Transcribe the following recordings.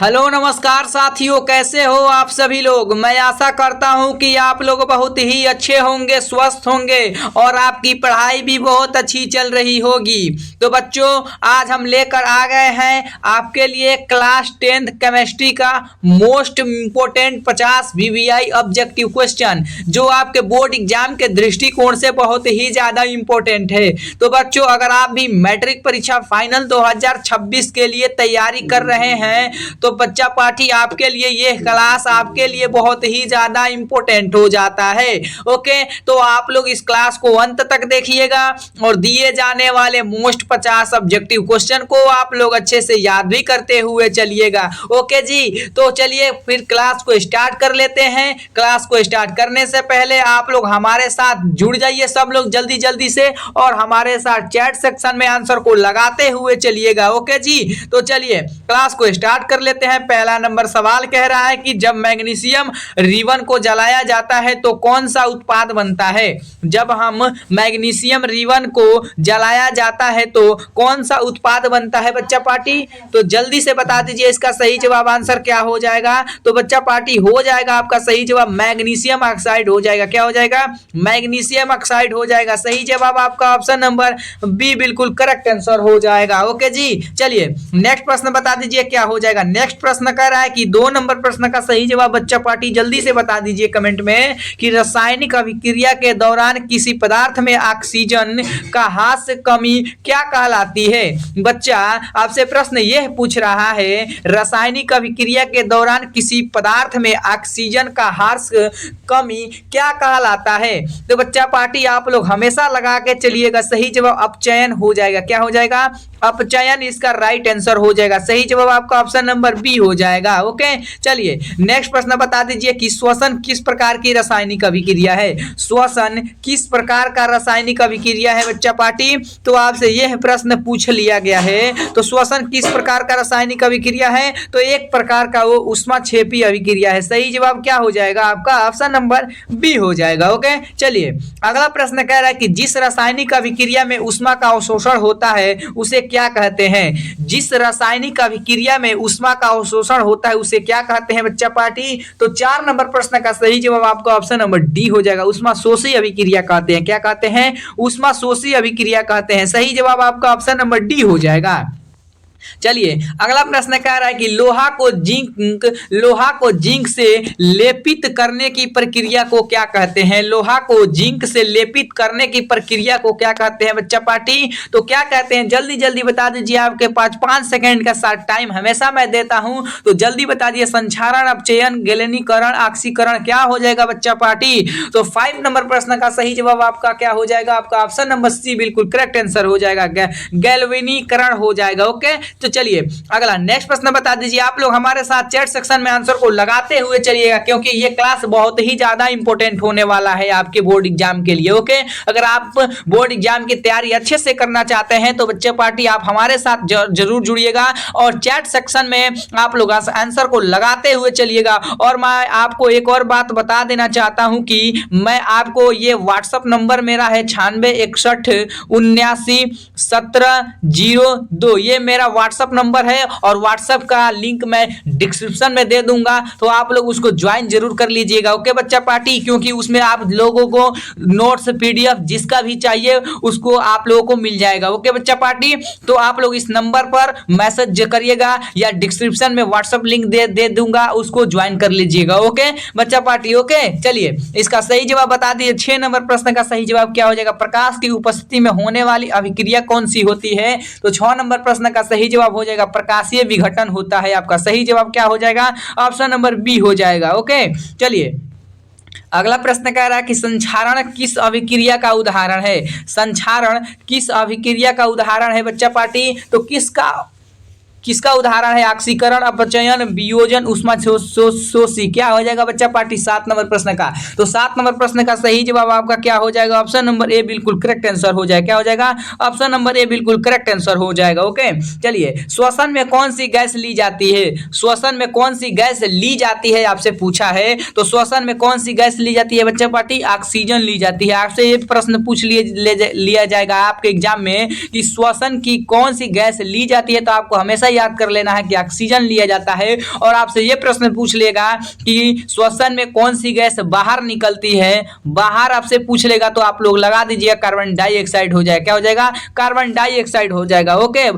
Hello नमस्कार साथियों, कैसे हो आप सभी लोग। मैं आशा करता हूं कि आप लोग बहुत ही अच्छे होंगे, स्वस्थ होंगे और आपकी पढ़ाई भी बहुत अच्छी चल रही होगी। तो बच्चों, आज हम लेकर आ गए हैं आपके लिए क्लास 10th केमिस्ट्री का most important 50 VVI objective question, जो आपके बोर्ड एग्जाम के दृष्टिकोण से बहुत ही ज़्यादा इम्पोर्टेंट है। तो बच्चों, अगर आप भी मैट्रिक परीक्षा फाइनल 2026 के लिए तैयारी कर रहे हैं तो बच्चा पार्टी आपके लिए ये क्लास आपके लिए बहुत ही ज्यादा इंपॉर्टेंट हो जाता है। ओके, तो आप लोग इस क्लास को अंत तक देखिएगा और दिए जाने वाले मोस्ट 50 ऑब्जेक्टिव क्वेश्चन को आप लोग अच्छे से याद भी करते हुए चलिएगा। ओके जी, तो चलिए फिर क्लास को स्टार्ट कर लेते हैं। क्लास को स्टार्ट करने से पहले आप लोग हमारे साथ जुड़ जाइए सब लोग जल्दी जल्दी से, और हमारे साथ चैट सेक्शन में आंसर को लगाते हुए चलिएगा। ओके जी, तो चलिए क्लास को स्टार्ट कर लेते हैं। पहला नंबर सवाल कह रहा है कि जब मैग्नीशियम रिबन को जलाया जाता है तो कौन सा उत्पाद बनता है। जब हम मैग्नीशियम रिबन को जलाया जाता है तो कौन सा उत्पाद बनता है बच्चा पार्टी। तो जल्दी से बता दीजिए इसका सही जवाब आंसर क्या हो जाएगा। तो बच्चा पार्टी हो जाएगा आपका सही जवाब मैग्नीशियम ऑक्साइड हो जाएगा। क्या हो जाएगा? मैग्नीशियम ऑक्साइड हो जाएगा। सही जवाब आपका ऑप्शन नंबर बी बिल्कुल करेक्ट आंसर हो जाएगा। ओके जी, चलिए नेक्स्ट प्रश्न बता दीजिए क्या हो जाएगा। नेक्स्ट प्रश्न कह रहा है कि 2 नंबर प्रश्न का सही जवाब बच्चा पार्टी जल्दी से बता दीजिए कमेंट में कि रासायनिक अभिक्रिया के दौरान किसी पदार्थ में ऑक्सीजन का ह्रास कमी क्या कहलाती है। बच्चा आपसे प्रश्न यह पूछ रहा है, रासायनिक अभिक्रिया के दौरान किसी पदार्थ में ऑक्सीजन का ह्रास कमी क्या कहलाता है। तो बच्चा पार्टी आप लोग हमेशा लगा के चलिएगा, सही जवाब अपचयन हो जाएगा। क्या हो जाएगा? अपचयन इसका राइट आंसर हो जाएगा। सही जवाब आपका ऑप्शन नंबर बी हो जाएगा। ओके, चलिए नेक्स्ट प्रश्न बता दीजिए कि श्वसन किस प्रकार की रासायनिक अभिक्रिया है। श्वसन किस प्रकार का रासायनिक अभिक्रिया है बच्चा पार्टी। तो आपसे यह प्रश्न पूछ लिया गया है। तो श्वसन किस प्रकार का रासायनिक अभिक्रिया है। तो एक प्रकार का वो ऊष्माक्षेपी अभिक्रिया है। सही जवाब क्या हो जाएगा आपका ऑप्शन नंबर बी हो जाएगा। ओके, चलिए अगला प्रश्न कह रहा है कि जिस रासायनिक अभिक्रिया में ऊष्मा का अवशोषण होता है उसे क्या कहते हैं। जिस रासायनिक अभिक्रिया में ऊष्मा का अवशोषण होता है उसे क्या कहते हैं बच्चा पार्टी। तो 4 नंबर प्रश्न का सही जवाब आपका ऑप्शन नंबर डी हो जाएगा। ऊष्मा शोषी अभिक्रिया कहते हैं। क्या कहते हैं? ऊष्मा शोषी अभिक्रिया कहते हैं। सही जवाब आपका ऑप्शन नंबर डी हो जाएगा। चलिए अगला प्रश्न कह रहा है कि लोहा को जिंक से लेपित करने की प्रक्रिया को क्या कहते हैं। लोहा को जिंक से लेपित करने की प्रक्रिया को क्या कहते हैं बच्चा पार्टी। तो क्या कहते हैं जल्दी जल्दी बता दीजिए। आपके पास 5 सेकंड का साथ टाइम हमेशा मैं देता हूं, तो जल्दी बता दीजिए। संक्षारण, अपचयन, गैलेनीकरण, ऑक्सीकरण क्या हो जाएगा बच्चा पार्टी। तो 5 नंबर प्रश्न का सही जवाब आपका क्या हो जाएगा। आपका ऑप्शन नंबर सी बिल्कुल करेक्ट आंसर हो जाएगा। गैल्वेनीकरण हो जाएगा। ओके, तो चलिए अगला नेक्स्ट प्रश्न बता दीजिए। आप लोग हमारे साथ चैट सेक्शन में आंसर को लगाते हुए चलिएगा, क्योंकि ये क्लास बहुत ही ज्यादा इंपॉर्टेंट होने वाला है आपके बोर्ड एग्जाम के लिए। ओके, अगर आप बोर्ड एग्जाम की तैयारी अच्छे से करना चाहते हैं तो बच्चे पार्टी आप हमारे साथ जरूर जुड़िएगा और चैट सेक्शन में आप लोग आंसर को लगाते हुए चलिएगा। और मैं आपको एक और बात बता देना चाहता हूं कि मैं आपको ये व्हाट्सएप नंबर मेरा है 9661791702, ये मेरा व्हाट्सएप नंबर है और व्हाट्सएप का लिंक मैं डिस्क्रिप्शन में दे दूंगा, तो आप लोग उसको ज्वाइन जरूर कर लीजिएगा। ओके बच्चा पार्टी, क्योंकि उसमें आप लोगों को नोट्स पीडीएफ जिसका भी चाहिए उसको आप लोगों को मिल जाएगा। ओके बच्चा पार्टी, तो आप लोग इस नंबर पर मैसेज करिएगा या डिस्क्रिप्शन में व्हाट्सएप लिंक दे दूंगा, उसको ज्वाइन कर लीजिएगा। ओके बच्चा पार्टी। ओके, चलिए इसका सही जवाब बता दीजिए। 6 नंबर प्रश्न का सही जवाब क्या हो जाएगा। प्रकाश की उपस्थिति में होने वाली अभिक्रिया कौन सी होती है। तो 6 नंबर प्रश्न का सही जवाब हो जाएगा प्रकाशीय विघटन होता है। आपका सही जवाब क्या हो जाएगा। ऑप्शन नंबर बी हो जाएगा। ओके, चलिए अगला प्रश्न कह रहा है कि संक्षारण किस अभिक्रिया का उदाहरण है। संक्षारण किस अभिक्रिया का उदाहरण है बच्चा पार्टी। तो किसका उदाहरण है। ऑक्सीकरण, अपचयन, वियोजन, ऊष्मा शोषी क्या हो जाएगा बच्चा पार्टी। 7 नंबर प्रश्न का। तो 7 नंबर प्रश्न का सही जवाब आपका क्या हो जाएगा। ऑप्शन नंबर ए बिल्कुल करेक्ट आंसर हो जाएगा। क्या हो जाएगा। ऑप्शन नंबर ए बिल्कुल करेक्ट आंसर हो जाएगा। ओके, चलिए श्वसन में कौन सी गैस ली जाती है। श्वसन में कौन सी गैस ली जाती है आपसे पूछा है। तो श्वसन में कौन सी गैस ली जाती है बच्चा पार्टी। ऑक्सीजन ली जाती है। आपसे ये प्रश्न पूछ लिया जाएगा आपके एग्जाम में कि श्वसन की कौन सी गैस ली जाती है, तो आपको हमेशा याद कर लेना है कि ऑक्सीजन लिया जाता है। और आपसे ये प्रश्न पूछ लेगा कि श्वसन में कौन सी गैस बाहर निकलती है, बाहर आपसे पूछ लेगा तो आप लोग लगा दीजिएगा कार्बन डाइऑक्साइड हो जाएगा। क्या हो जाएगा? कार्बन डाइऑक्साइड हो जाएगा। ओके,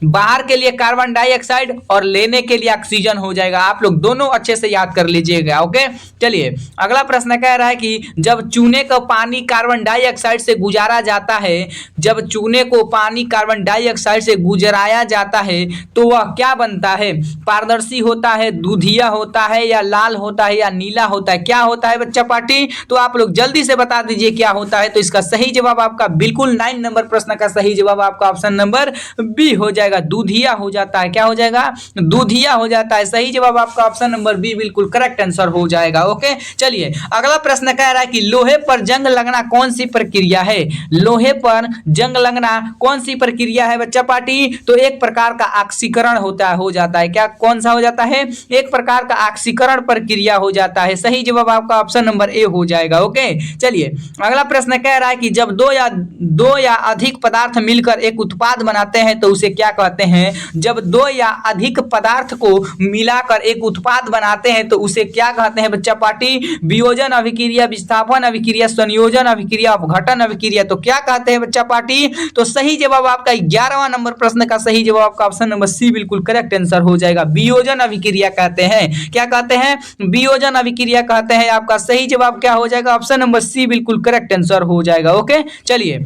बाहर के लिए कार्बन डाइऑक्साइड और लेने के लिए ऑक्सीजन हो जाएगा। आप लोग दोनों अच्छे से याद कर लीजिएगा। ओके, चलिए अगला प्रश्न कह रहा है कि जब चूने का पानी कार्बन डाइऑक्साइड से गुजारा जाता है, जब चूने को पानी कार्बन डाइऑक्साइड से गुजराया जाता है तो वह क्या बनता है? पारदर्शी होता है, दूधिया होता है, या लाल होता है, या नीला होता है? क्या होता है बच्चा पार्टी? तो आप लोग जल्दी से बता दीजिए क्या होता है। तो इसका सही जवाब आपका बिल्कुल 9 नंबर प्रश्न का सही जवाब आपका ऑप्शन नंबर बी हो जाएगा, दूधिया हो जाता है। क्या हो जाएगा? दूधिया हो जाता है। सही जवाब आपका ऑप्शन नंबर बी बिल्कुल करेक्ट आंसर हो जाएगा। ओके, चलिए अगला प्रश्न कह रहा है कि लोहे पर जंग लगना कौन सी प्रक्रिया है? लोहे पर जंग लगना कौन सी प्रक्रिया है बच्चा पार्टी? तो एक प्रकार का ऑक्सीकरण होता है, हो जाता है। क्या कौन सा हो जाता है? एक प्रकार का ऑक्सीकरण प्रक्रिया हो जाता है। सही जवाब आपका ऑप्शन नंबर ए हो जाएगा। ओके, चलिए अगला प्रश्न कह रहा है कि जब दो या अधिक पदार्थ मिलकर एक उत्पाद बनाते हैं तो उसे क्या कहते हैं? जब दो या अधिक पदार्थ को मिलाकर एक उत्पाद बनाते हैं तो उसे क्या कहते हैं बच्चा पार्टी? वियोजन अभिक्रिया, विस्थापन अभिक्रिया, संयोजन अभिक्रिया, अपघटन अभिक्रिया। तो क्या कहते हैं बच्चा पार्टी? तो सही जवाब आपका 11वां नंबर प्रश्न का सही जवाब आपका ऑप्शन नंबर सी बिल्कुल करेक्ट आंसर हो जाएगा। वियोजन अभिक्रिया कहते हैं। क्या कहते हैं? वियोजन अभिक्रिया कहते हैं। आपका सही जवाब क्या हो जाएगा? ऑप्शन नंबर सी बिल्कुल करेक्ट आंसर हो जाएगा। ओके, चलिए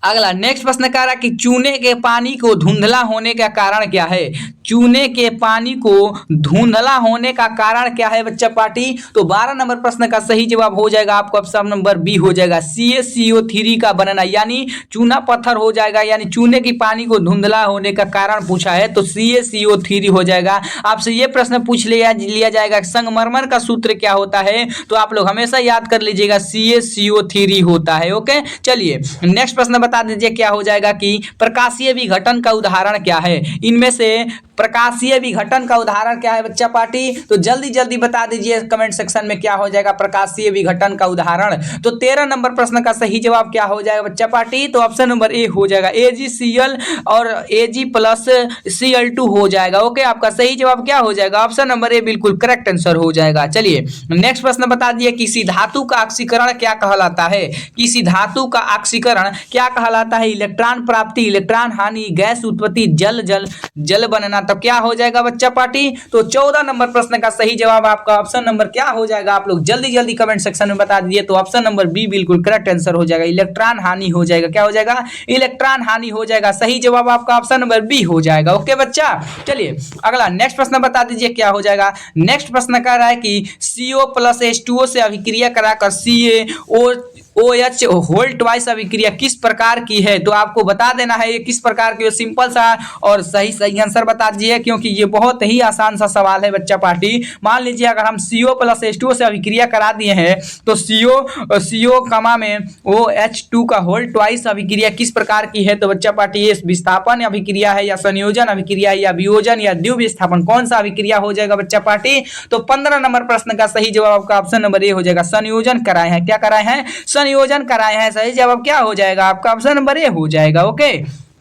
अगला नेक्स्ट प्रश्न कह रहा है कि चूने के पानी को धुंधला होने का कारण क्या है? चूने के पानी को धुंधला होने का कारण क्या है बच्चा पार्टी? तो 12 नंबर प्रश्न का सही जवाब हो जाएगा आपको ऑप्शन नंबर बी हो जाएगा, CaCO3 का बनना, यानी चूना पत्थर हो जाएगा। यानी चूने की पानी को धुंधला होने का कारण पूछा है तो CaCO3 हो जाएगा। आपसे ये प्रश्न पूछ लिया जाएगा संगमरमर का सूत्र क्या होता है? तो आप लोग हमेशा याद कर लीजिएगा CaCO3 होता है। ओके, चलिए नेक्स्ट प्रश्न बता दीजिए क्या हो जाएगा कि प्रकाशीय विघटन का उदाहरण क्या है? इनमें से प्रकाशीय विघटन का उदाहरण क्या है बच्चा पार्टी? तो जल्दी जल्दी बता दीजिए कमेंट सेक्शन में क्या हो जाएगा प्रकाशीय विघटन का उदाहरण। तो 13 नंबर प्रश्न का सही जवाब क्या हो जाएगा बच्चा पार्टी? तो ऑप्शन नंबर ए हो जाएगा, AgCl और Ag+Cl2 हो जाएगा। ओके, आपका सही जवाब क्या हो जाएगा? ऑप्शन नंबर ए बिल्कुल करेक्ट आंसर हो जाएगा। चलिए नेक्स्ट प्रश्न बता दिए किसी धातु का ऑक्सीकरण क्या कहलाता है? किसी धातु का ऑक्सीकरण क्या कहलाता है? इलेक्ट्रॉन प्राप्ति, इलेक्ट्रॉन हानि, गैस उत्पत्ति, जल बनना। तब क्या हो जाएगा बच्चा पार्टी? तो 14 नंबर प्रश्न का सही जवाब आपका ऑप्शन नंबर क्या हो जाएगा? आप लोग जल्दी जल्दी कमेंट सेक्शन में बता दीजिए। तो ऑप्शन नंबर बी बिल्कुल करेक्ट आंसर हो जाएगा, इलेक्ट्रॉन हानि हो जाएगा। क्या हो जाएगा? इलेक्ट्रॉन हानि हो जाएगा। सही जवाब आपका ऑप्शन नंबर बी हो जाएगा। ओके बच्चा, चलिए अगला नेक्स्ट प्रश्न बता दीजिए क्या हो जाएगा। नेक्स्ट प्रश्न कह रहा है कि CO+H2O से अभिक्रिया कराकर CaOH होल ट्वाइस अभिक्रिया किस प्रकार की है? तो आपको बता देना है ये किस प्रकार की। सिंपल सा और सही आंसर बता दीजिए क्योंकि ये बहुत ही आसान सा सवाल है बच्चा पार्टी। मान लीजिए अगर हम CO+H2O से अभिक्रिया करा दिए हैं तो CO कमा में OH2 का होल ट्वाइस अभिक्रिया किस प्रकार की है? तो बच्चा पार्टी ये विस्थापन अभिक्रिया है, या संयोजन अभिक्रिया है, या वियोजन, या द्विविस्थापन? कौन सा अभिक्रिया हो जाएगा बच्चा पार्टी? तो 15 नंबर प्रश्न का सही जवाब आपका ऑप्शन नंबर ए हो जाएगा, संयोजन कराए हैं। क्या कराए हैं? संयोजन कराए हैं। सही जवाब क्या हो जाएगा? आपका ऑप्शन नंबर ए हो जाएगा। ओके,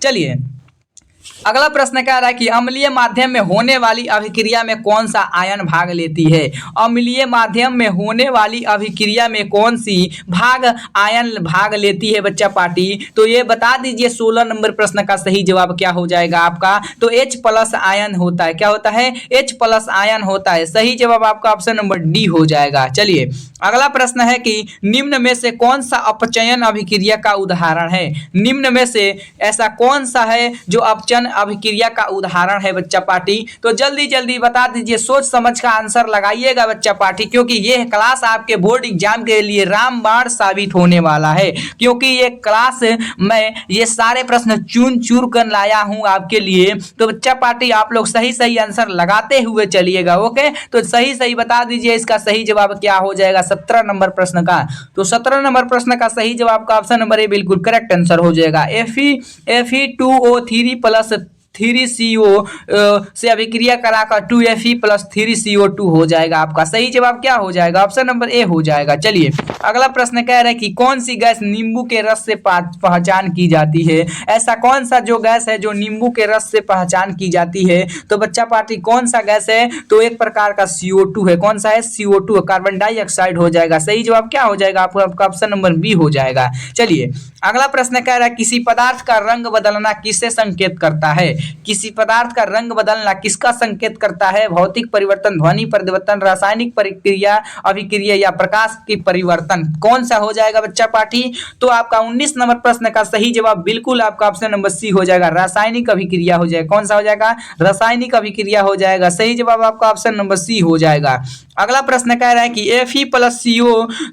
चलिए अगला प्रश्न कह रहा है कि अम्लीय माध्यम में होने वाली अभिक्रिया में कौन सा आयन भाग लेती है? अम्लीय माध्यम में होने वाली अभिक्रिया में कौन सी आयन भाग लेती है बच्चा पार्टी? तो ये बता दीजिए 16 नंबर प्रश्न का सही जवाब क्या हो जाएगा आपका? तो H+ आयन होता है। क्या होता है? H+ आयन होता है। सही जवाब आपका ऑप्शन नंबर डी हो जाएगा। चलिए अगला प्रश्न है कि निम्न में से कौन सा अपचयन अभिक्रिया का उदाहरण है? निम्न में से ऐसा कौन सा है जो अपचयन अभिक्रिया का उदाहरण है बच्चा पार्टी? तो जल्दी जल्दी बता दीजिए, सोच समझ का आंसर लगाइएगा बच्चा पार्टी, क्योंकि ये क्लास आपके बोर्ड एग्जाम के लिए रामबाण साबित होने वाला है। क्योंकि ये क्लास में ये सारे प्रश्न चुन चुन कर लाया हूं आपके लिए। तो बच्चा पार्टी आप लोग सही सही आंसर लगाते हुए चलिएगा। ओके, तो सही सही बता दीजिए इसका सही जवाब क्या हो जाएगा 17 नंबर प्रश्न का। तो 17 नंबर प्रश्न का सही जवाब का ऑप्शन नंबर ए बिल्कुल करेक्ट आंसर हो जाएगा, Fe2O3 प्लस 3CO से अभिक्रिया कराकर 2Fe प्लस 3CO2 हो जाएगा। आपका सही जवाब क्या हो जाएगा? ऑप्शन नंबर ए हो जाएगा। चलिए अगला प्रश्न कह रहा है कि कौन सी गैस नींबू के रस से पहचान की जाती है? ऐसा कौन सा जो गैस है जो नींबू के रस से पहचान की जाती है? तो बच्चा पार्टी कौन सा गैस है? तो एक प्रकार का CO2 है। कौन सा है? CO2 कार्बन डाइऑक्साइड हो जाएगा। सही जवाब क्या हो जाएगा? आपका ऑप्शन नंबर बी हो जाएगा। चलिए अगला प्रश्न कह रहा है किसी पदार्थ का रंग बदलना किससे संकेत करता है? किसी पदार्थ का रंग बदलना किसका संकेत करता है? भौतिक परिवर्तन, ध्वनि परिवर्तन, रासायनिक प्रक्रिया, अभिक्रिया या प्रकाश की परिवर्तन। कौन सा हो जाएगा बच्चा पार्टी? तो आपका 19 नंबर प्रश्न का सही जवाब बिल्कुल आपका ऑप्शन नंबर सी हो जाएगा, रासायनिक अभिक्रिया हो जाएगा। कौन सा हो जाएगा? रासायनिक अभिक्रिया हो जाएगा। सही जवाब आपका ऑप्शन नंबर सी हो जाएगा। अगला प्रश्न कह रहा है कि Fe प्लस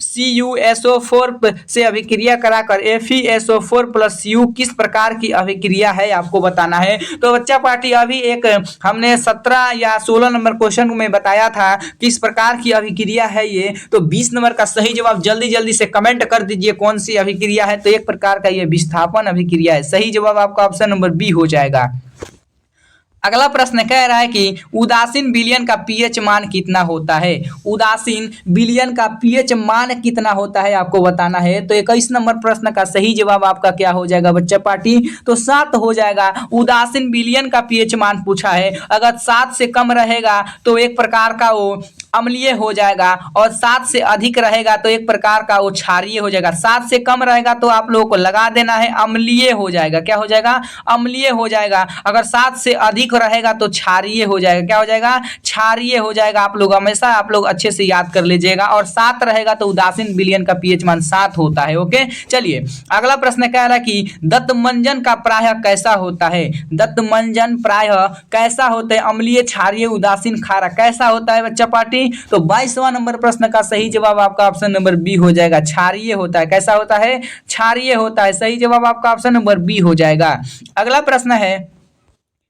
CuSO4 से अभिक्रिया कराकर FeSO4 प्लस Cu किस प्रकार की अभिक्रिया है आपको बताना है। तो बच्चा पार्टी अभी एक हमने 17 या 16 नंबर क्वेश्चन में बताया था किस प्रकार की अभिक्रिया है ये। तो 20 नंबर का सही जवाब जल्दी जल्दी से कमेंट कर दीजिए कौन सी अभिक्रिया है। तो एक प्रकार का ये विस्थापन अभिक्रिया है। सही जवाब आपका ऑप्शन नंबर बी हो जाएगा। अगला प्रश्न कह रहा है कि उदासीन विलयन का पीएच मान कितना होता है? उदासीन विलयन का पीएच मान कितना होता है आपको बताना है। तो 21 नंबर प्रश्न का सही जवाब आपका क्या हो जाएगा बच्चा पार्टी? तो 7 हो जाएगा। उदासीन विलयन का पीएच मान पूछा है। अगर 7 से कम रहेगा तो एक प्रकार का वो अम्लीय हो जाएगा और 7 से अधिक रहेगा तो एक प्रकार का वो क्षारीय हो जाएगा। 7 से कम रहेगा तो आप लोगों को लगा देना है अम्लीय हो जाएगा। क्या हो जाएगा? अम्लीय हो जाएगा। अगर 7 से अधिक रहेगा तो क्षारीय हो जाएगा। क्या हो जाएगा? क्षारीय हो जाएगा। आप लोग हमेशा आप लोग अच्छे से याद कर लीजिएगा। और 7 रहेगा तो उदासीन विलयन का पीएच मान 7 होता है। ओके चलिए अगला प्रश्न कह रहा है कि दत्तमंजन का प्रायः कैसा होता है? दत्तमंजन प्रायः कैसा होता है? अम्लीय, क्षारीय, उदासीन, खारा कैसा होता है बच्चा पार्टी? तो 22वां नंबर प्रश्न का सही जवाब आपका ऑप्शन नंबर बी हो जाएगा, क्षारीय होता है। कैसा होता है? क्षारीय होता है। सही जवाब आपका ऑप्शन नंबर बी हो जाएगा। अगला प्रश्न है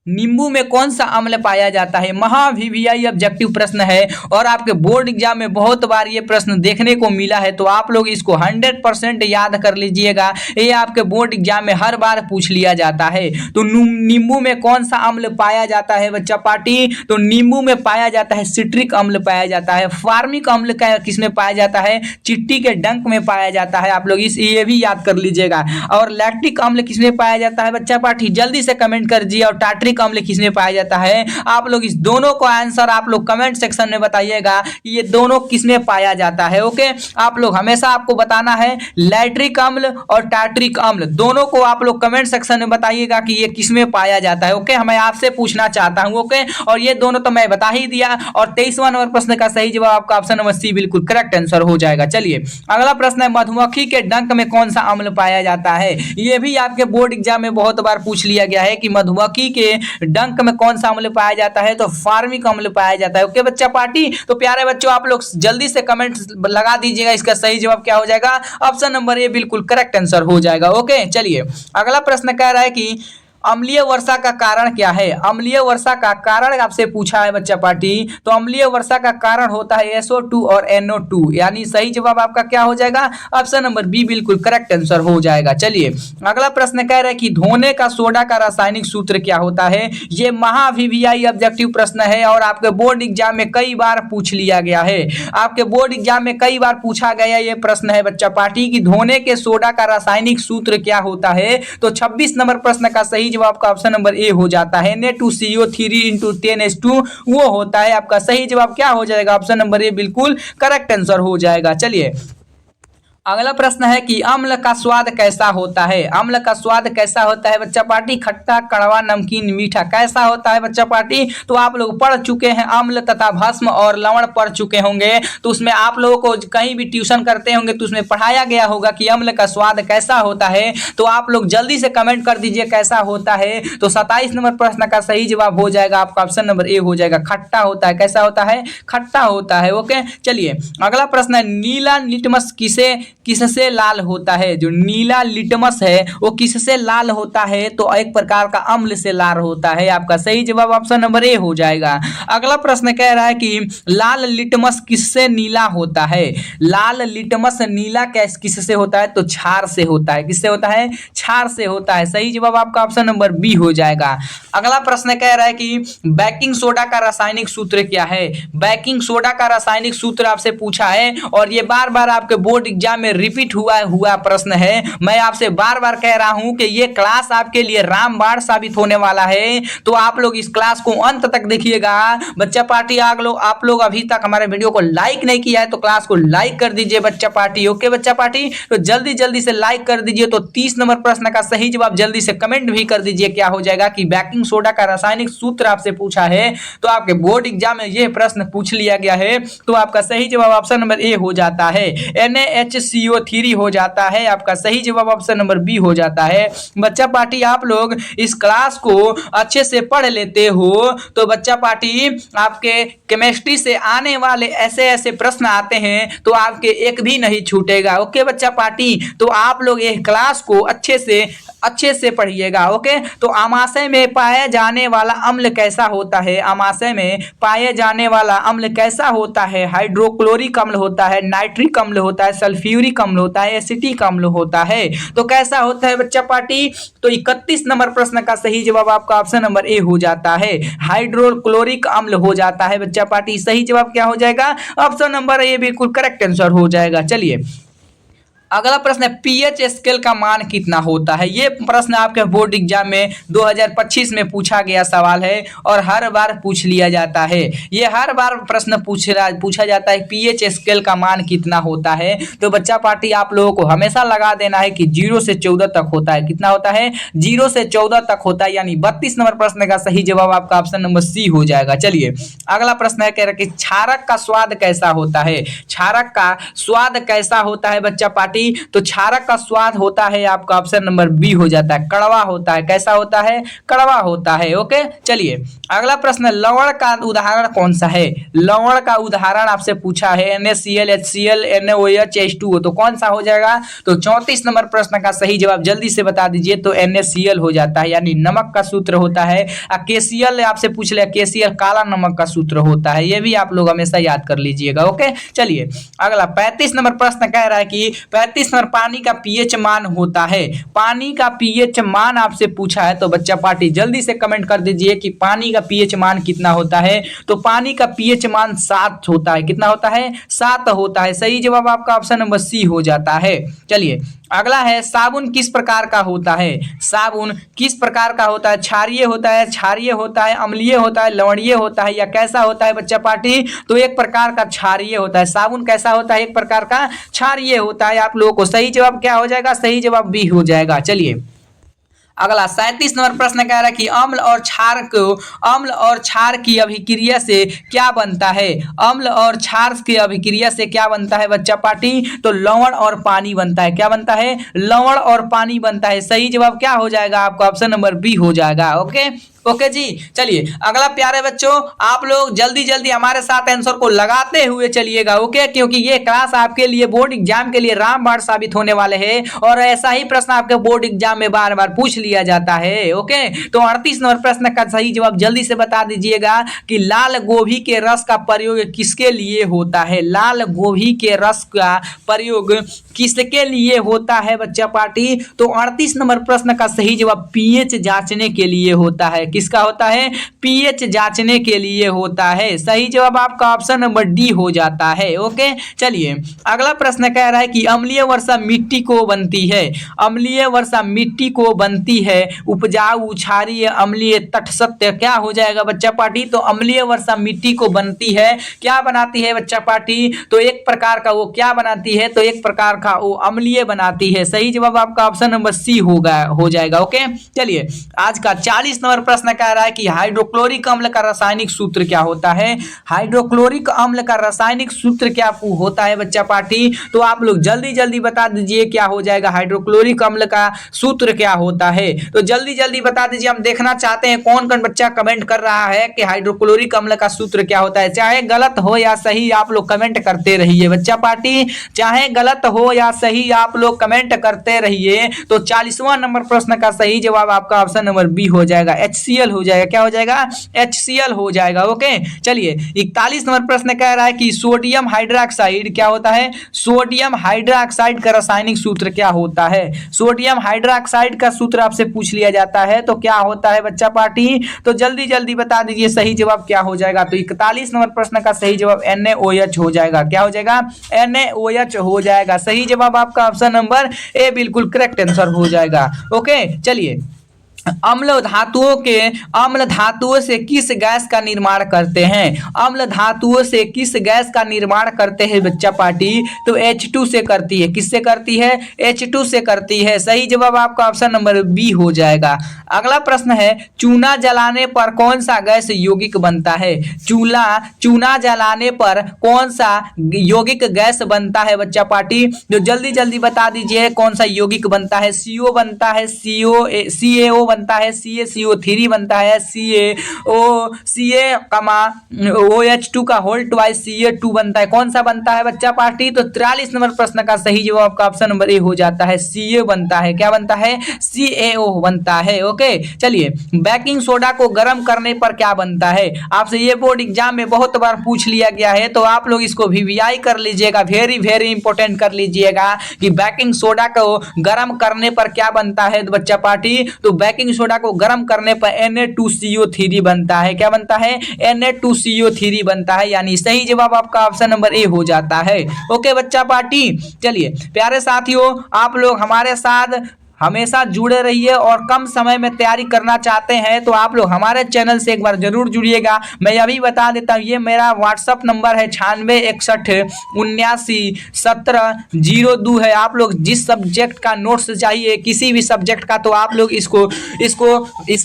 नींबू में कौन सा अम्ल पाया जाता है? महावीवीआई ऑब्जेक्टिव प्रश्न है और आपके बोर्ड एग्जाम में बहुत बार ये प्रश्न देखने को मिला है। तो आप लोग इसको 100% याद कर लीजिएगा। ये आपके बोर्ड एग्जाम में हर बार पूछ लिया जाता है। तो नींबू में कौन सा अम्ल पाया जाता है बच्चा पार्टी? तो नींबू में पाया जाता है सिट्रिक अम्ल पाया जाता है। फार्मिक अम्ल का किसमें पाया जाता है? चिट्टी के डंक में पाया जाता है। आप लोग ये भी याद कर लीजिएगा। और लैक्टिक अम्ल किसमें पाया जाता है बच्चा पार्टी? जल्दी से कमेंट कर दीजिए। और टार्ट्रिक अम्ल किसमें पाया जाता है? आप लोग इस दोनों को आंसर आप लोग कमेंट सेक्शन में बताइएगा कि ये दोनों किसमें पाया जाता है। ओके आप लोग हमेशा आपको बताना है लैट्रिक अम्ल और टार्ट्रिक अम्ल दोनों को आप लोग कमेंट सेक्शन में बताइएगा कि ये किसमें पाया जाता है। ओके मैं आपसे पूछना चाहता हूं। ओके और ये दोनों तो मैं बता ही दिया। और 23वां नंबर प्रश्न का सही जवाब आपका ऑप्शन नंबर सी बिल्कुल करेक्ट आंसर हो जाएगा। चलिए अगला प्रश्न है मधुमक्खी के डंक में कौन सा अम्ल पाया जाता है? ये भी आपके बोर्ड एग्जाम में बहुत बार पूछ लिया गया है कि मधुमक्खी के डंक में कौन सा अम्ल पाया जाता है? तो फार्मिक अम्ल पाया जाता है। ओके बच्चा पार्टी तो प्यारे बच्चों आप लोग जल्दी से कमेंट लगा दीजिएगा। इसका सही जवाब क्या हो जाएगा? ऑप्शन नंबर ए बिल्कुल करेक्ट आंसर हो जाएगा। ओके चलिए अगला प्रश्न कह रहा है कि अम्लीय वर्षा का कारण क्या है? अम्लीय वर्षा का कारण आपसे पूछा है बच्चा पार्टी। तो अम्लीय वर्षा का कारण होता है SO2 और NO2 यानी सही जवाब आपका क्या हो जाएगा? ऑप्शन नंबर बी बिल्कुल करेक्ट आंसर हो जाएगा। चलिए अगला प्रश्न कह रहा है कि धोने का सोडा का रासायनिक सूत्र क्या होता है? ये महावीवीआई ऑब्जेक्टिव प्रश्न है और आपके बोर्ड एग्जाम में कई बार पूछ लिया गया है। आपके बोर्ड एग्जाम में कई बार पूछा गया ये प्रश्न है बच्चा पार्टी कि धोने के सोडा का रासायनिक सूत्र क्या होता है? तो 26 नंबर प्रश्न का सही जवाब आपका ऑप्शन नंबर ए हो जाता है Na2CO3 × 10H2 वो होता है। आपका सही जवाब क्या हो जाएगा? ऑप्शन नंबर ए बिल्कुल करेक्ट आंसर हो जाएगा। चलिए अगला प्रश्न है कि अम्ल का स्वाद कैसा होता है? अम्ल का स्वाद कैसा होता है बच्चा पार्टी? खट्टा, कड़वा, नमकीन, मीठा कैसा होता है बच्चा पार्टी? तो आप लोग पढ़ चुके हैं अम्ल तथा भस्म और लवण पढ़ चुके होंगे। तो उसमें आप लोगों को कहीं भी ट्यूशन करते होंगे तो उसमें पढ़ाया गया होगा कि अम्ल का स्वाद कैसा होता है। तो आप लोग जल्दी से कमेंट कर दीजिए कैसा होता है। तो 27 नंबर प्रश्न का सही जवाब हो जाएगा आपका ऑप्शन नंबर ए हो जाएगा, खट्टा होता है। कैसा होता है? खट्टा होता है। ओके चलिए अगला प्रश्न है नीला लिटमस किसे किससे लाल होता है? जो नीला लिटमस है वो किससे लाल होता है? तो एक प्रकार का अम्ल से लाल होता है। आपका सही जवाब ऑप्शन नंबर ए हो जाएगा। अगला प्रश्न कह रहा है कि लाल लिटमस किससे नीला होता है? लाल लिटमस नीला किससे होता है? तो क्षार से होता है। किससे होता है? क्षार से होता है। सही जवाब आपका ऑप्शन नंबर बी हो जाएगा। अगला प्रश्न कह रहा है कि बेकिंग सोडा का रासायनिक सूत्र क्या है? बेकिंग सोडा का रासायनिक सूत्र आपसे पूछा है और ये बार बार आपके बोर्ड एग्जाम में रिपीट हुआ प्रश्न है। मैं आपसे बार बार कह रहा हूं कि ये क्लास आपके लिए रामबाण साबित होने वाला है, तो आप लोग इस क्लास को अंत तक देखिएगा। बच्चा पार्टी आप लोग अभी तक हमारे वीडियो को लाइक नहीं किया है तो क्लास को लाइक कर दीजिए बच्चा पार्टी। ओके बच्चा पार्टी, तो जल्दी जल्दी से लाइक कर दीजिए। तो 30 नंबर प्रश्न का सही जवाब जल्दी से कमेंट भी कर दीजिए। क्या हो जाएगा कि बेकिंग सोडा का रासायनिक सूत्र आपसे पूछा है, तो आपके बोर्ड एग्जाम में यह प्रश्न पूछ लिया गया है, तो आपका सही जवाब ऑप्शन नंबर ए हो जाता है। NaHCO3 हो जाता है। आपका सही जवाब ऑप्शन नंबर बी हो जाता है। बच्चा पार्टी आप लोग इस क्लास को अच्छे से पढ़ लेते हो तो बच्चा पार्टी आपके केमिस्ट्री से आने वाले ऐसे ऐसे प्रश्न आते हैं तो आपके एक भी नहीं छूटेगा। ओके बच्चा पार्टी, तो आप लोग ये क्लास को अच्छे से पढ़िएगा। ओके, तो आमाशय में पाया जाने वाला अम्ल कैसा होता है? आमाशय में पाए जाने वाला अम्ल कैसा होता है? हाइड्रोक्लोरिक अम्ल होता है, नाइट्रिक अम्ल होता है, सल्फ्यूरिक अम्ल होता है, एसिटिक अम्ल होता है। तो कैसा होता है बच्चा पार्टी? तो 31 नंबर प्रश्न का सही जवाब आपका ऑप्शन नंबर ए हो जाता है, हाइड्रोक्लोरिक अम्ल हो जाता है बच्चा पार्टी। सही जवाब क्या हो जाएगा? ऑप्शन नंबर ए बिल्कुल करेक्ट आंसर हो जाएगा। चलिए अगला प्रश्न है पीएच स्केल का मान कितना होता है? ये प्रश्न आपके बोर्ड एग्जाम में 2025 में पूछा गया सवाल है और हर बार पूछ लिया जाता है। ये हर बार प्रश्न पूछा जाता है पीएच स्केल का मान कितना होता है। तो बच्चा पार्टी आप लोगों को हमेशा लगा देना है कि 0 से 14 तक होता है। कितना होता है? 0 से 14 तक होता है, यानी 32 नंबर प्रश्न का सही जवाब आपका ऑप्शन नंबर सी हो जाएगा। चलिए अगला प्रश्न है, कह रहा है कि क्षारक का स्वाद कैसा होता है? क्षारक का स्वाद कैसा होता है बच्चा पार्टी? तो क्षारक का स्वाद होता है आपका ऑप्शन नंबर बी हो जाता है, कड़वा होता है। कैसा होता है? कड़वा होता है। ओके, चलिए अगला प्रश्न, लवण का उदाहरण कौन सा है? लवण का उदाहरण आपसे पूछा है NaCl, HCl, NaOH, H2O, तो कौन सा हो जाएगा? तो 34 नंबर प्रश्न का सही जवाब जल्दी से बता दीजिए। तो NaCl हो जाता है, यानी नमक का सूत्र होता है। KCl आपसे पूछ लिया, KCl काला नमक का सूत्र होता है। ये भी आप लोग हमेशा याद कर लीजिएगा। ओके, चलिए अगला 35 नंबर प्रश्न कह रहा है कि 35 नंबर पानी का पीएच मान होता है। पानी का पीएच मान आपसे पूछा है, तो बच्चा पार्टी जल्दी से कमेंट कर दीजिए कि पानी का पीएच मान कितना होता है। तो पानी का पीएच मान 7 होता है। कितना होता है? 7 होता है। सही जवाब आपका ऑप्शन नंबर सी हो जाता है। चलिए अगला है, साबुन किस प्रकार का होता है? साबुन किस प्रकार का होता है? क्षारीय होता है, क्षारीय होता है, अम्लीय होता है, लवणीय होता है, या कैसा होता है बच्चा पार्टी? तो एक प्रकार का क्षारीय होता है। साबुन कैसा होता है? एक प्रकार का क्षारीय होता है। आप लोगों को सही जवाब क्या हो जाएगा? सही जवाब बी हो जाएगा। चलिए अगला 37 नंबर प्रश्न कह रहा है कि अम्ल और क्षार की अभिक्रिया से क्या बनता है? अम्ल और क्षार की अभिक्रिया से क्या बनता है बच्चा पार्टी? तो लवण और पानी बनता है। क्या बनता है? लवण और पानी बनता है। सही जवाब क्या हो जाएगा? आपका ऑप्शन नंबर बी हो जाएगा। ओके जी, चलिए अगला प्यारे बच्चों, आप लोग जल्दी जल्दी हमारे साथ आंसर को लगाते हुए चलिएगा। ओके, क्योंकि ये क्लास आपके लिए बोर्ड एग्जाम के लिए रामबाण साबित होने वाले हैं और ऐसा ही प्रश्न आपके बोर्ड एग्जाम में बार बार पूछ लिया जाता है। ओके, तो 38 नंबर प्रश्न का सही जवाब जल्दी से बता दीजिएगा कि लाल गोभी के रस का प्रयोग किसके लिए होता है? लाल गोभी के रस का प्रयोग किसके लिए होता है बच्चा पार्टी? तो 38 नंबर प्रश्न का सही जवाब पीएच जांचने के लिए होता है। किसका होता है? पीएच जांचने के लिए होता है। सही जवाब आपका ऑप्शन नंबर डी हो जाता है। ओके, चलिए अगला प्रश्न कह रहा है कि अम्लीय वर्षा मिट्टी को बनती है। अम्लीय वर्षा मिट्टी को बनती है उपजाऊ, क्षारीय, अम्लीय, तटस्थ, क्या हो जाएगा बच्चा पार्टी? तो अम्लीय वर्षा मिट्टी को बनती है। क्या बनाती है बच्चा पार्टी? तो एक प्रकार का वो क्या बनाती है? तो एक प्रकार का वो अम्लीय बनाती है। सही जवाब आपका ऑप्शन नंबर सी हो जाएगा। ओके, चलिए आज का 40 नंबर प्रश्न प्रश्न कह रहा है कि हाइड्रोक्लोरिक अम्ल का रासायनिक सूत्र क्या होता है। हाइड्रोक्लोरिक अम्ल का रासायनिक सूत्र क्या होता है बच्चा पार्टी, तो आप लोग जल्दी जल्दी बता दीजिए क्या हो जाएगा, हाइड्रोक्लोरिक अम्ल का सूत्र क्या होता है। तो जल्दी जल्दी बता दीजिए, हम देखना चाहते हैं कौन कौन बच्चा कमेंट कर रहा है कि हाइड्रोक्लोरिक अम्ल का सूत्र क्या होता है। चाहे गलत हो या सही आप लोग कमेंट करते रहिए बच्चा पार्टी, चाहे गलत हो या सही आप लोग कमेंट करते रहिए। तो 40वां नंबर प्रश्न का सही जवाब आपका ऑप्शन नंबर बी हो जाएगा, HCl हो जाएगा। क्या हो जाएगा, HCl हो जाएगा। ओके चलिए 41 नंबर प्रश्न कह रहा है कि सोडियम हाइड्रोक्साइड क्या होता है। सोडियम हाइड्रोक्साइड का रासायनिक सूत्र क्या होता है। सोडियम हाइड्रोक्साइड का सूत्र आपसे पूछ लिया जाता है तो क्या होता है बच्चा पार्टी, तो जल्दी जल्दी बता दीजिए सही जवाब क्या हो जाएगा। तो 41 नंबर प्रश्न का सही जवाब NaOH हो जाएगा। क्या हो जाएगा, NaOH हो जाएगा। सही जवाब आपका ऑप्शन नंबर ए बिल्कुल करेक्ट आंसर हो जाएगा। ओके चलिए अम्ल धातुओं से किस गैस का निर्माण करते हैं। अम्ल धातुओं से किस गैस का निर्माण करते हैं बच्चा पार्टी, तो H2 से करती है। किससे करती है, H2 से करती है। सही जवाब आपका ऑप्शन नंबर बी हो जाएगा। अगला प्रश्न है चूना जलाने पर कौन सा गैस यौगिक बनता है। चूना जलाने पर कौन सा यौगिक गैस बनता है बच्चा पार्टी, जो जल्दी जल्दी बता दीजिए कौन सा यौगिक बनता है। CO बनता है, CaO बनता है, CaCO3 बनता है, OH2 का होल ट्वाइस Ca2 बनता है। कौन सा बनता है बच्चा पार्टी, तो 43 नंबर प्रश्न का सही जवाब का ऑप्शन नंबर ए हो जाता है, Ca बनता है। क्या बनता है, CaO बनता है। ओके चलिए बेकिंग सोडा को गर्म करने पर क्या बनता है। आपसे ये बोर्ड एग्जाम में बहुत बार पूछ लिया गया है तो आप लोग इसको VVI कर लीजिएगा, वेरी वेरी इंपॉर्टेंट कर लीजिएगा कि बेकिंग सोडा को गर्म करने पर क्या बनता है तो बच्चा पार्टी, तो बेकिंग सोडा को गर्म करने पर Na2CO3 बनता है। क्या बनता है, Na2CO3 बनता है, यानी सही जवाब आपका ऑप्शन नंबर ए हो जाता है। ओके बच्चा पार्टी चलिए प्यारे साथियों आप लोग हमारे साथ हमेशा जुड़े रहिए और कम समय में तैयारी करना चाहते हैं तो आप लोग हमारे चैनल से एक बार जरूर जुड़िएगा। मैं अभी बता देता हूँ, ये मेरा व्हाट्सअप नंबर है 9661791702 है। आप लोग जिस सब्जेक्ट का नोट्स चाहिए किसी भी सब्जेक्ट का तो आप लोग इस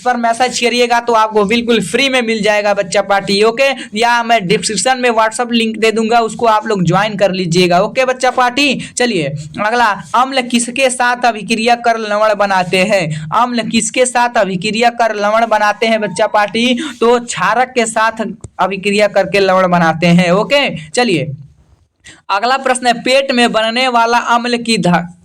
पर मैसेज करिएगा तो आपको बिल्कुल फ्री में मिल जाएगा बच्चा पार्टी। ओके, या मैं डिस्क्रिप्शन में व्हाट्सअप लिंक दे दूंगा, उसको आप लोग ज्वाइन कर लीजिएगा। ओके बच्चा पार्टी चलिए अगला, अम्ल किसके साथ अभिक्रिया कर लवण बनाते हैं। अम्ल किसके साथ अभिक्रिया कर लवण बनाते हैं बच्चा पार्टी, तो क्षारक के साथ अभिक्रिया करके लवण बनाते हैं। ओके चलिए अगला प्रश्न है पेट में बनने वाला अम्ल की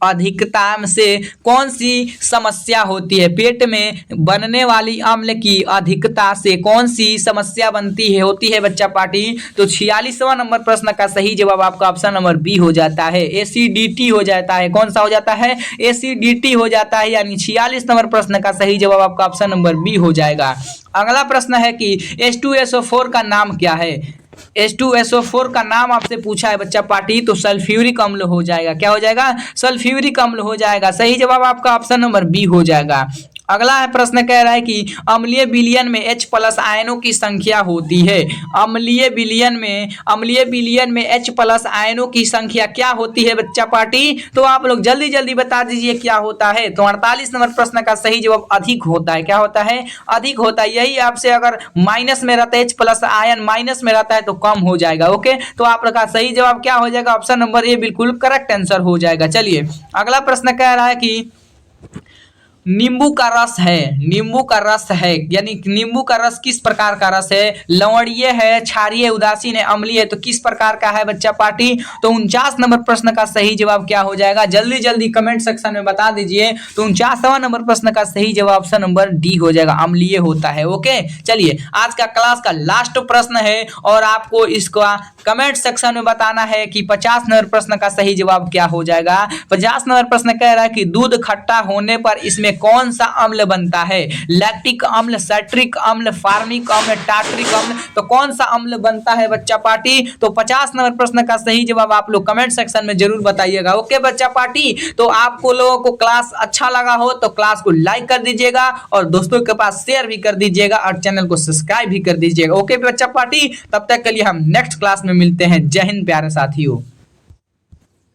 अधिकता से कौन सी समस्या होती है। पेट में बनने वाली अम्ल की अधिकता से कौन सी समस्या होती है बच्चा पार्टी, तो 46वां नंबर प्रश्न का सही जवाब आपका ऑप्शन नंबर बी हो जाता है, एसिडिटी हो जाता है। कौन सा हो जाता है, एसिडिटी हो जाता है, यानी 46 नंबर प्रश्न का सही जवाब आपका ऑप्शन नंबर बी हो जाएगा। अगला प्रश्न है कि H2SO4 का नाम क्या है। H2SO4 का नाम आपसे पूछा है बच्चा पार्टी, तो सल्फ्यूरिक अम्ल हो जाएगा। क्या हो जाएगा, सल्फ्यूरिक अम्ल हो जाएगा। सही जवाब आपका ऑप्शन नंबर बी हो जाएगा। अगला है प्रश्न कह रहा है कि अम्लीय विलयन में H+ आयनों की संख्या होती है। अम्लीय विलयन में H+ आयनों की संख्या क्या होती है बच्चा पार्टी, तो आप लोग जल्दी जल्दी बता दीजिए क्या होता है। तो 48 नंबर प्रश्न का सही जवाब अधिक होता है। क्या होता है, अधिक होता है। यही आपसे अगर माइनस में रहता है H+ आयन माइनस में रहता है तो कम हो जाएगा। ओके, तो आपका सही जवाब क्या हो जाएगा, ऑप्शन नंबर ए बिल्कुल करेक्ट आंसर हो जाएगा। चलिए अगला प्रश्न कह रहा है कि नींबू का रस है, यानी नींबू का रस किस प्रकार का रस है। लवणीय है, क्षारीय, उदासीन है, अम्लीय है, तो किस प्रकार का है बच्चा पार्टी, तो 49 नंबर प्रश्न का सही जवाब क्या हो जाएगा, जल्दी जल्दी कमेंट सेक्शन में बता दीजिए। तो 49वां नंबर प्रश्न का सही जवाब ऑप्शन नंबर डी हो जाएगा, अम्लीय होता है। ओके चलिए आज का क्लास का लास्ट प्रश्न है और आपको इसका कमेंट सेक्शन में बताना है कि 50 नंबर प्रश्न का सही जवाब क्या हो जाएगा। 50 नंबर प्रश्न कह रहा है कि दूध खट्टा होने पर इसमें कौन सा अम्ल बनता है। लैक्टिक अम्ल, साइट्रिक अम्ल, फार्मिक अम्ल, टार्टरिक अम्ल, तो कौन सा अम्ल बनता है बच्चा पार्टी। तो 50 नंबर प्रश्न का सही जवाब आप लोग कमेंट सेक्शन में जरूर बताइएगा। ओके बच्चा पार्टी, तो आपको लोगों को क्लास अच्छा लगा हो तो क्लास को लाइक कर दीजिएगा और दोस्तों के पास शेयर भी कर दीजिएगा और चैनल को सब्सक्राइब भी कर दीजिएगा। ओके बच्चा पार्टी, तब तक के लिए हम नेक्स्ट क्लास में मिलते हैं। जय हिंद प्यारे साथियों।